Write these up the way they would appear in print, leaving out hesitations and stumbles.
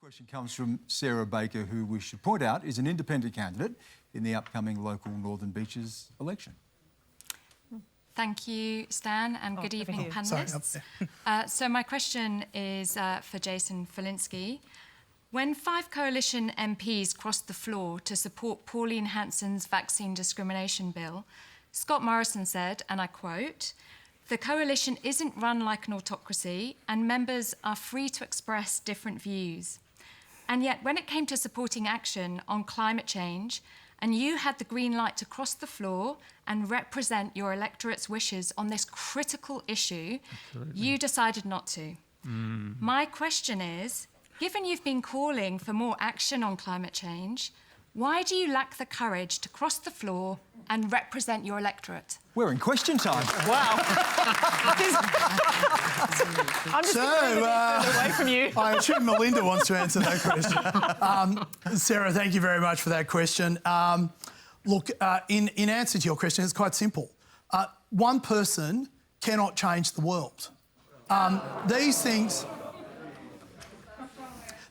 Question comes from Sarah Baker, who we should point out is an independent candidate in the upcoming local Northern Beaches election. Thank you, Stan, and good evening, panellists. So my question is for Jason Falinski. When 5 Coalition MPs crossed the floor to support Pauline Hanson's vaccine discrimination bill, Scott Morrison said, and I quote, "The coalition isn't run like an autocracy and members are free to express different views." And yet, when it came to supporting action on climate change, and you had the green light to cross the floor and represent your electorate's wishes on this critical issue, you decided not to. My question is, given you've been calling for more action on climate change, why do you lack the courage to cross the floor and represent your electorate? We're in question time. Wow. I'm just away from you. I assume Melinda wants to answer that question. Sarah, thank you very much for that question. Look, in answer to your question, it's quite simple. One person cannot change the world. These things...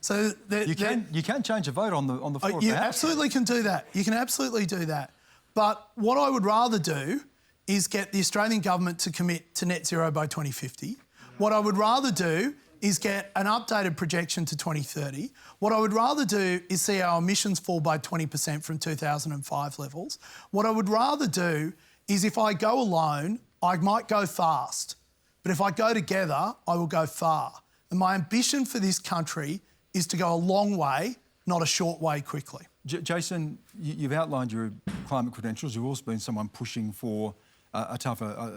So you can change a vote on the floor. You absolutely can do that. You can absolutely do that. But what I would rather do is get the Australian government to commit to net zero by 2050. What I would rather do is get an updated projection to 2030. What I would rather do is see our emissions fall by 20% from 2005 levels. What I would rather do is, if I go alone, I might go fast. But if I go together, I will go far. And my ambition for this country is to go a long way, not a short way quickly. Jason, you've outlined your climate credentials. You've also been someone pushing for a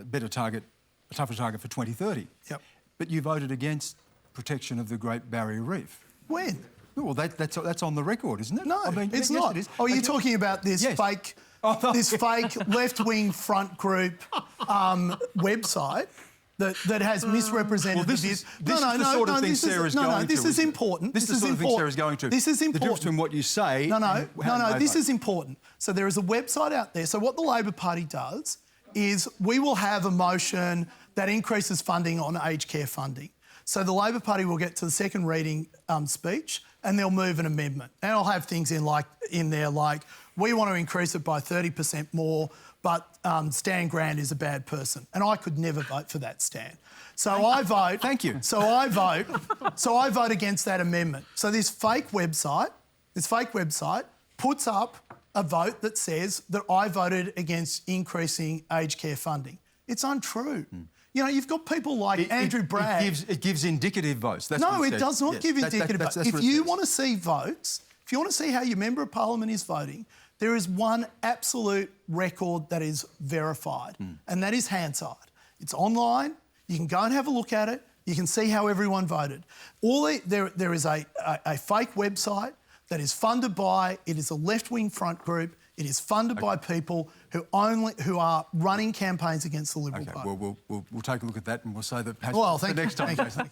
better target for 2030. Yep. But you voted against protection of the Great Barrier Reef. When? Well, that's on the record, isn't it? No, I mean, it's yes, not. It is. Oh, you're talking about this fake, this fake left-wing front group website that has misrepresented the views. This is the sort of thing Sarah's going to. This is important. This is the sort of thing Sarah's going to. This is important. The difference between what you say... No, this is important. So there is a website out there. So what the Labor Party does is we will have a motion that increases funding on aged care funding. So the Labor Party will get to the second reading speech and they'll move an amendment. And I'll have things in there like, we want to increase it by 30% more, but Stan Grant is a bad person. And I could never vote for that, Stan. So I vote... Thank you. So I vote against that amendment. So this fake website puts up a vote that says that I voted against increasing aged care funding. It's untrue. You know, you've got people like Andrew Bragg... It gives indicative votes. That's no, it does not give indicative votes. If you want to see votes, if you want to see how your Member of Parliament is voting, there is one absolute record that is verified, and that is Hansard. It's online. You can go and have a look at it. You can see how everyone voted. There is a fake website that is funded by... It is a left-wing front group. It is funded by people who are running campaigns against the Liberal Party. Well, we'll take a look at that and we'll say that... Well, thank you. Next time, Jason.